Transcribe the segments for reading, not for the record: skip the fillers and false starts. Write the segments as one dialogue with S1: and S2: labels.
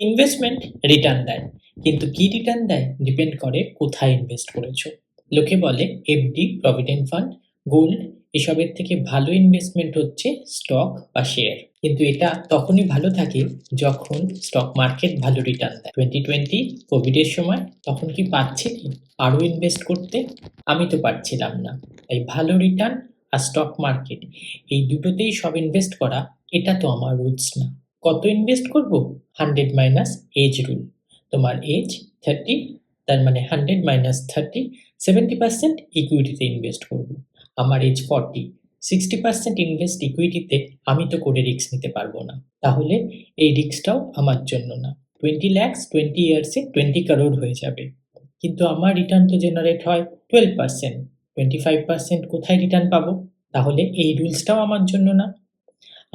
S1: Investment return দেয়, কিন্তু কি রিটার্ন দেয় ডিপেন্ড করে কোথায় ইনভেস্ট করেছো। লোকে বলে এফডি, প্রভিডেন্ট ফান্ড, গোল্ড এসবের থেকে ভালো ইনভেস্টমেন্ট হচ্ছে স্টক বা শেয়ার। কিন্তু এটা তখনই ভালো থাকে যখন স্টক মার্কেট ভালো রিটার্ন দেয়। 2020 কোভিডের সময় তখন কি পাচ্ছিলি আরও ইনভেস্ট করতে? আমি তো পারছিলাম না। তাই ভালো রিটার্ন আর স্টক মার্কেট এই দুটোতেই সব ইনভেস্ট করা, এটা তো আমার রুলস না। কত ইনভেস্ট করব? 100 মাইনাস এজ রুল। তোমার এজ 30, তার মানে 100 মাইনাস 30, 70% ইকুইটিতে ইনভেস্ট করব। আমার এজ 40, 60% ইনভেস্ট ইকুইটিতে। আমি তো করে রিস্ক নিতে পারবো না, তাহলে এই রিস্কটাও আমার জন্য না। 20 lakhs 20 ইয়ার্সে 20 crore হয়ে যাবে, কিন্তু আমার রিটার্ন তো জেনারেট হয় 12%। 25% কোথায় রিটার্ন পাবো? তাহলে এই রুলসটাও আমার জন্য না।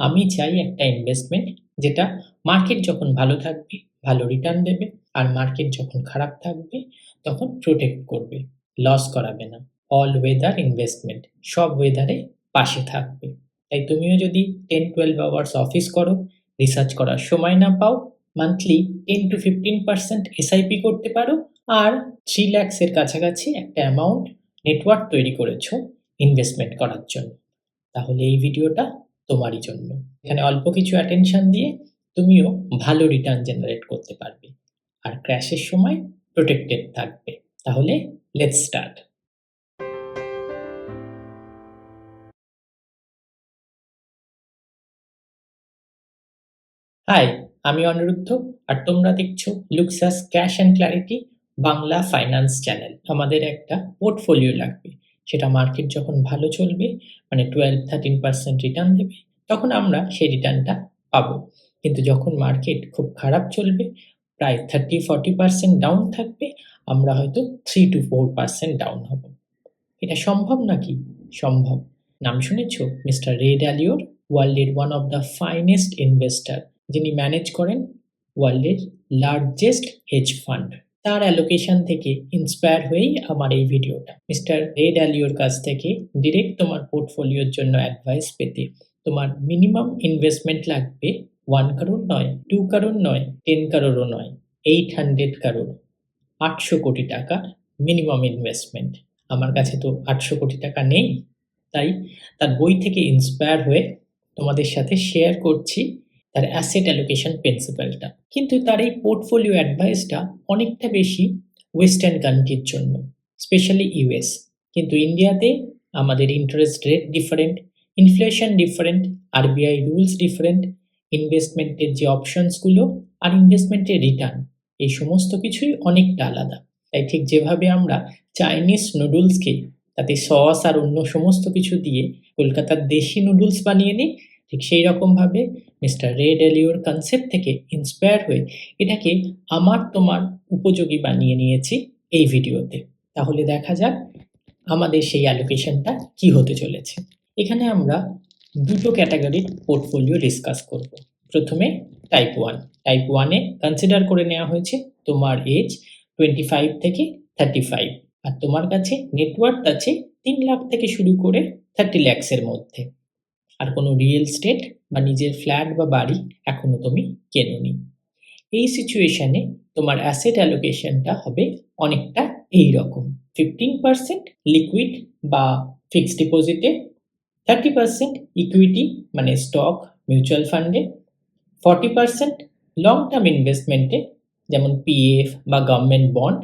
S1: আমি চাই একটা ইনভেস্টমেন্ট যেটা মার্কেট যখন ভালো থাকবে ভালো রিটার্ন দেবে, আর মার্কেট যখন খারাপ থাকবে তখন প্রোটেক্ট করবে, লস করাবে না। অল ওয়েদার ইনভেস্টমেন্ট, সব ওয়েদারে পাশে থাকবে। তাই তুমিও যদি 10-12 আওয়ার্স অফিস করো, রিসার্চ করার সময় না পাও, মান্থলি 10-15% এসআইপি করতে পারো, আর 3 lakhs-এর কাছাকাছি একটা অ্যামাউন্ট নেটওয়ার্ক তৈরি করেছো ইনভেস্টমেন্ট করার জন্য, তাহলে এই ভিডিওটা তোমারই জন্য। এখানে অল্প কিছু অ্যাটেনশন দিয়ে তুমিও ভালো রিটার্ন জেনারেট করতে পারবে, আর ক্র্যাশের সময় প্রোটেক্টেড থাকবে। তাহলে লেটস স্টার্ট। হাই, আমি অনিরুদ্ধ, আর তোমরা দেখছো লুক্সাস cash and clarity Bangla finance channel. আমাদের একটা পোর্টফোলিও লাগবে, সেটা মার্কেট যখন ভালো চলবে, মানে 12-13% রিটার্ন দেবে, তখন আমরা সেই রিটার্নটা পাবো। কিন্তু যখন মার্কেট খুব খারাপ চলবে, প্রায় 30-40% ডাউন থাকবে, আমরা হয়তো 3-4% ডাউন হব। এটা সম্ভব নাকি? সম্ভব। নাম শুনেছো মিস্টার রে ডালিওর, ওয়ার্ল্ডের one of the finest investor, যিনি ম্যানেজ করেন ওয়ার্ল্ডের লার্জেস্ট হেজ ফান্ড। তার অ্যালোকেশন থেকে ইন্সপায়ার হয়েই আমার এই ভিডিওটা। মিস্টার রে ডালিওর কাছ থেকে ডিরেক্ট তোমার পোর্টফোলিওর জন্য অ্যাডভাইস পেতে তোমার মিনিমাম ইনভেস্টমেন্ট লাগবে 1 crore নয়, 2 crore নয়, 10 crore নয়, 800 crore, 800 কোটি টাকা মিনিমাম ইনভেস্টমেন্ট। আমার কাছে তো 800 কোটি টাকা নেই, তাই তার বই থেকে ইন্সপায়ার হয়ে তোমাদের সাথে শেয়ার করছি তার অ্যাসেট অ্যালোকেশন প্রিন্সিপালটা। কিন্তু তার এই পোর্টফোলিও অ্যাডভাইসটা অনেকটা বেশি ওয়েস্টার্ন কান্ট্রির জন্য, স্পেশালি ইউএস। কিন্তু ইন্ডিয়াতে আমাদের interest rate different, inflation different, RBI rules different, ইনভেস্টমেন্টের যে অপশনসগুলো আর ইনভেস্টমেন্টের রিটার্ন, এই সমস্ত কিছুই অনেকটা আলাদা। তাই ঠিক যেভাবে আমরা চাইনিজ নুডলসকে তাতে সস আর অন্য সমস্ত কিছু দিয়ে কলকাতার দেশি নুডলস বানিয়ে নিই, ঠিক সেই রকমভাবে মিস্টার রে ডালিওর কনসেপ্ট থেকে ইন্সপায়ার হয়ে এটাকে আমার তোমার উপযোগী বানিয়ে নিয়েছি এই ভিডিওতে। তাহলে দেখা যাক আমাদের সেই অ্যালোকেশনটা কি হতে চলেছে। এখানে আমরা দুটো ক্যাটাগরির পোর্টফোলিও ডিসকাস করব। প্রথমে টাইপ 1। টাইপ 1-এ কনসিডার করে নেওয়া হয়েছে তোমার এজ 25 থেকে 35, আর তোমার কাছে নেটওয়ার্থ আছে 3 লাখ থেকে শুরু করে 30 lakhs-এর মধ্যে, আর কোনো রিয়েল এস্টেট বা নিজের ফ্ল্যাট বা বাড়ি এখনো তুমি কেনোনি। এই সিচুয়েশনে তোমার অ্যাসেট অ্যালোকেশনটা হবে অনেকটা এই রকম: 15% লিকুইড বা ফিক্সড ডিপোজিটে, 30% ইকুইটি মানে স্টক মিউচুয়াল ফান্ডে, 40% লং টার্ম ইনভেস্টমেন্টে যেমন পিএফ বা গভর্নমেন্ট বন্ড,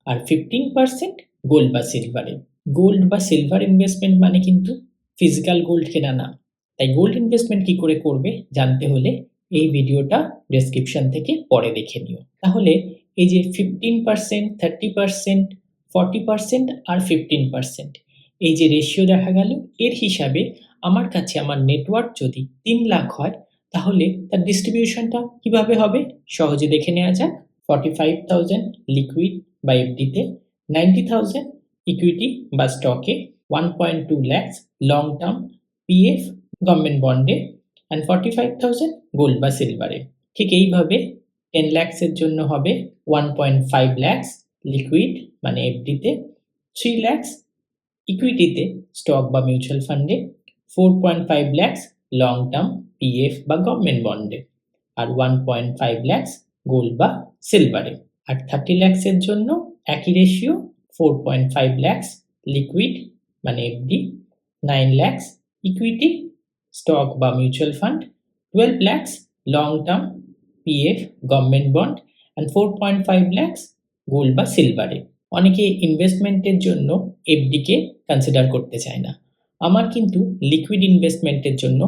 S1: আর 15% গোল্ড বা সিলভারে। গোল্ড বা সিলভার ইনভেস্টমেন্ট মানে কিন্তু ফিজিক্যাল গোল্ড কেনা না। তাই গোল্ড ইনভেস্টমেন্ট কি করে করবে জানতে হলে এই ভিডিওটা ডেসক্রিপশন থেকে পরে দেখে নিও। তাহলে এই যে 15%, 30%, 40% আর 15%, এই যে রেশিও দেখা গেল, এর হিসাবে আমার কাছে আমার নেটওয়ার্থ যদি 3 লাখ হয়, তাহলে তার ডিস্ট্রিবিউশনটা কিভাবে হবে সহজে দেখে নেওয়া যাক। 45,000 লিকুইড বা এফডিতে, 90,000 ইকুইটি বা স্টকে, 1.2 lakhs long term PF government বন্ডে, অ্যান্ড 45,000 গোল্ড বা সিলভারে। ঠিক এইভাবে 10 lakhs-এর জন্য হবে 1.5 lakhs লিকুইড মানে এফডিতে, 3 lakhs ইকুইটিতে স্টক বা মিউচুয়াল ফান্ডে, 4.5 lakhs লং টার্ম পিএফ বা গভর্নমেন্ট বন্ডে, আর 1.5 lakhs গোল্ড বা সিলভারে। আর 30 lakhs-এর জন্য একই রেশিও 4.5 lakhs লিকুইড মানে এফডি, 9 lakhs ইকুইটি স্টক বা mutual fund, 12 lakhs long term PF government bond and 4.5 lakhs gold বা সিলভারে। অনেকে ইনভেস্টমেন্টের জন্য এফডিকে কনসিডার করতে চায় না। আমার কিন্তু লিকুইড ইনভেস্টমেন্টের জন্য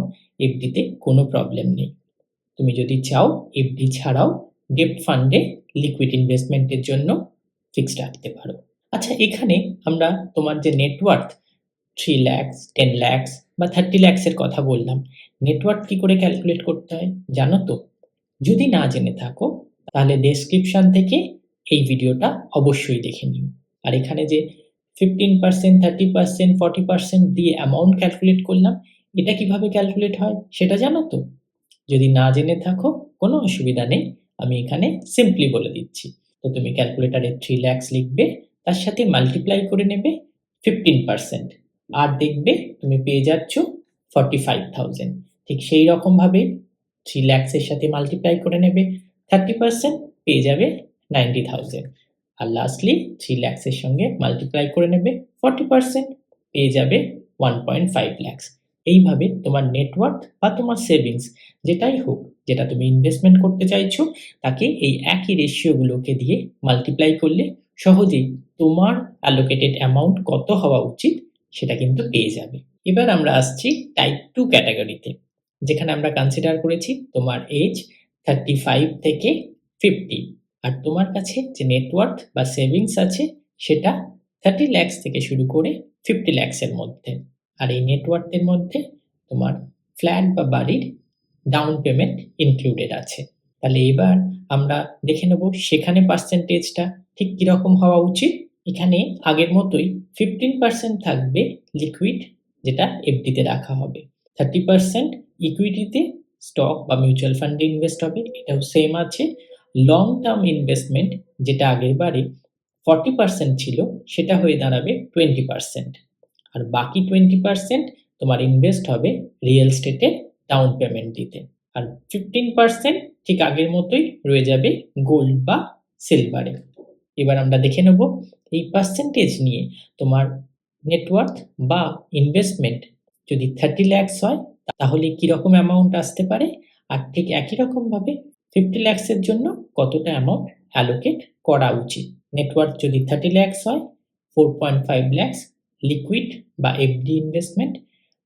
S1: এফডিতে কোনো প্রবলেম নেই। তুমি যদি চাও এফডি ছাড়াও ডেপ্ট ফান্ডে লিকুইড ইনভেস্টমেন্টের জন্য ফিক্সড রাখতে পারো। আচ্ছা, এখানে আমরা তোমার যে নেটওয়ার্থ 3 lakhs, 10 lakhs বা 30 lakhs-এর কথা বললাম, নেটওয়ার্থ কি করে ক্যালকুলেট করতে হয় জানো তো? যদি না জেনে থাকো তাহলে ডেসক্রিপশন থেকে এই ভিডিওটা অবশ্যই দেখে নিও। আর এখানে যে 15%, 30%, 40% দিয়ে অ্যামাউন্ট ক্যালকুলেট করলাম, এটা কিভাবে ক্যালকুলেট হয় সেটা জানো তো? যদি না জেনে থাকো কোনো অসুবিধা নেই, আমি এখানে সিম্পলি বলে দিচ্ছি। তো তুমি ক্যালকুলেটারে 3 lakhs লিখবে, তার সাথে মাল্টিপ্লাই করে নেবে 15%, আর দেখবে তুমি পেয়ে যাচ্ছ 45,000। ঠিক সেই রকমভাবে 3 lakhs-এর সাথে মাল্টিপ্লাই করে নেবে 30%, পেয়ে যাবে 90,000। আর লাস্টলি 3 lakhs-এর সঙ্গে মাল্টিপ্লাই করে নেবে 40%, পেয়ে যাবে 1.5 lakhs। এইভাবে তোমার নেটওয়ার্থ বা তোমার সেভিংস যেটাই হোক, যেটা তুমি ইনভেস্টমেন্ট করতে চাইছো, তাকে এই একই রেশিওগুলোকে দিয়ে মাল্টিপ্লাই করলে সহজেই তোমার অ্যালোকেটেড অ্যামাউন্ট কত হওয়া উচিত সেটা কিন্তু পেয়ে যাবে। এবার আমরা আসছি টাইপ 2 ক্যাটাগরিতে, যেখানে আমরা কনসিডার করেছি তোমার এজ 35 থেকে 50, আর তোমার কাছে যে নেটওয়ার্থ বা সেভিংস আছে সেটা 30 lakhs থেকে শুরু করে 50 lakhs-এর মধ্যে। আর এই নেটওয়ার্থের মধ্যে তোমার ফ্ল্যাট বা বাড়ির ডাউন পেমেন্ট ইনক্লুডেড আছে। তাহলে এবার আমরা দেখে নেব সেখানে পার্সেন্টেজটা ঠিক কীরকম হওয়া উচিত। এখানে আগের মতোই 15% থাকবে লিকুইড, যেটা এফডিতে রাখা হবে, 30% ইকুইটিতে স্টক বা মিউচুয়াল ফান্ডে ইনভেস্ট হবে, এটাও সেম আছে। লং টার্ম ইনভেস্টমেন্ট যেটা আগের বারে 40% ছিল সেটা হয়ে দাঁড়াবে 20%, আর বাকি 20% তোমার ইনভেস্ট হবে রিয়েল এস্টেটে ডাউন পেমেন্ট দিতে, আর 15% ঠিক আগের মতোই রয়ে যাবে গোল্ড বা সিলভারে। এবার আমরা দেখে নেব এই পার্সেন্টেজ নিয়ে তোমার নেটওয়ার্থ বা ইনভেস্টমেন্ট যদি 30 lakhs হয় তাহলে কীরকম অ্যামাউন্ট আসতে পারে, আর ঠিক একই রকমভাবে 50 lakhs-এর জন্য কতটা অ্যামাউন্ট অ্যালোকেট করা উচিত। নেটওয়ার্থ যদি 30 lakhs হয়, 4.5 lakhs লিকুইড বা FD investment,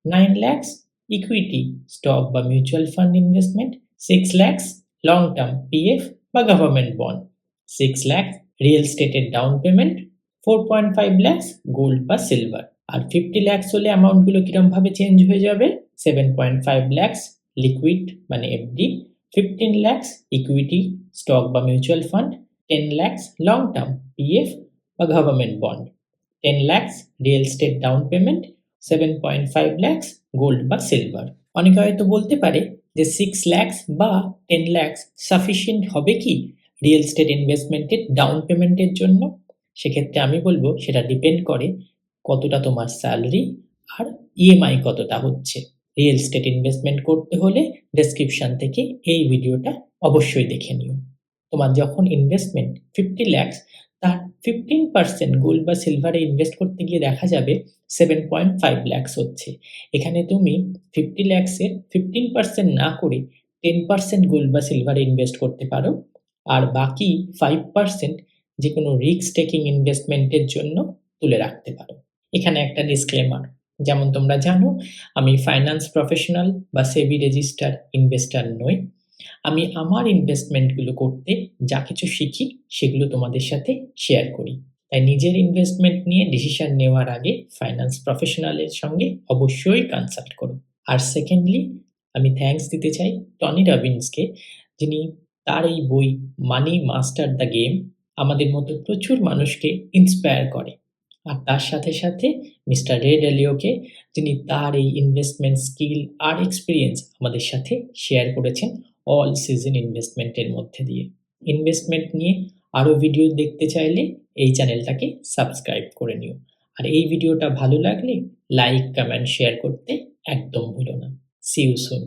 S1: 9 lakhs equity stock বা mutual fund investment, 6 lakhs long term PF বা গভর্নমেন্ট বন্ড, 6 lakhs রিয়েল এস্টেটের ডাউন পেমেন্ট, 4.5 lakhs গোল্ড বা সিলভার। আর 50 lakhs হলে অ্যামাউন্টগুলো কিরমভাবে চেঞ্জ হয়ে যাবে, 7.5 lakhs লিকুইড মানে এফডি, 15 lakhs ইকুইটি স্টক বা mutual fund, 10 lakhs long term PF বা government bond, 10 lakhs real estate down payment, 7.5 lakhs gold বা সিলভার। অনেকে হয়তো বলতে পারে যে 6 lakhs বা 10 lakhs সাফিসিয়েন্ট হবে কি রিয়েল এস্টেট ইনভেস্টমেন্টের ডাউন পেমেন্টের জন্য? সেক্ষেত্রে আমি বলবো সেটা ডিপেন্ড করে কতটা তোমার স্যালারি আর ইএমআই কতটা হচ্ছে। রিয়েল এস্টেট ইনভেস্টমেন্ট করতে হলে ডেসক্রিপশন থেকে এই ভিডিওটা অবশ্যই দেখে নিও। তোমার যখন ইনভেস্টমেন্ট 50 lakhs, তার 15% গোল্ড বা সিলভারে ইনভেস্ট করতে গিয়ে দেখা যাবে 7.5 lakhs হচ্ছে। এখানে তুমি 50 lakhs-এর 15% না করে 10% গোল্ড বা সিলভারে ইনভেস্ট করতে পারো, আর বাকি 5% যে কোনো রিস্ক টেকিং ইনভেস্টমেন্টের জন্য তুলে রাখতে পারো। এখানে একটা ডিসক্লেমার, যেমন তোমরা জানো আমি ফাইন্যান্স প্রফেশনাল বা সেবি রেজিস্টার ইনভেস্টর নই। আমি আমার ইনভেস্টমেন্টগুলো করতে যা কিছু শিখি সেগুলো তোমাদের সাথে শেয়ার করি। তাই নিজের ইনভেস্টমেন্ট নিয়ে ডিসিশন নেওয়ার আগে ফাইন্যান্স প্রফেশনালের সঙ্গে অবশ্যই কনসাল্ট করো। আর সেকেন্ডলি আমি থ্যাঙ্কস দিতে চাই টনি রবিন্সকে, যিনি তার এই বই মানি মাস্টার দ্য গেম আমাদের মতো প্রচুর মানুষকে ইন্সপায়ার করে। আর তার সাথে সাথে মিস্টার রে ডালিওকে, যিনি তার এই ইনভেস্টমেন্ট স্কিল আর এক্সপিরিয়েন্স আমাদের সাথে শেয়ার করেছেন অল সিজন ইনভেস্টমেন্টের মধ্যে দিয়ে। ইনভেস্টমেন্ট নিয়ে আরও ভিডিও দেখতে চাইলে এই চ্যানেলটাকে সাবস্ক্রাইব করে নিও। আর এই ভিডিওটা ভালো লাগলে লাইক, কমেন্ট, শেয়ার করতে একদম ভুলো না। See you soon.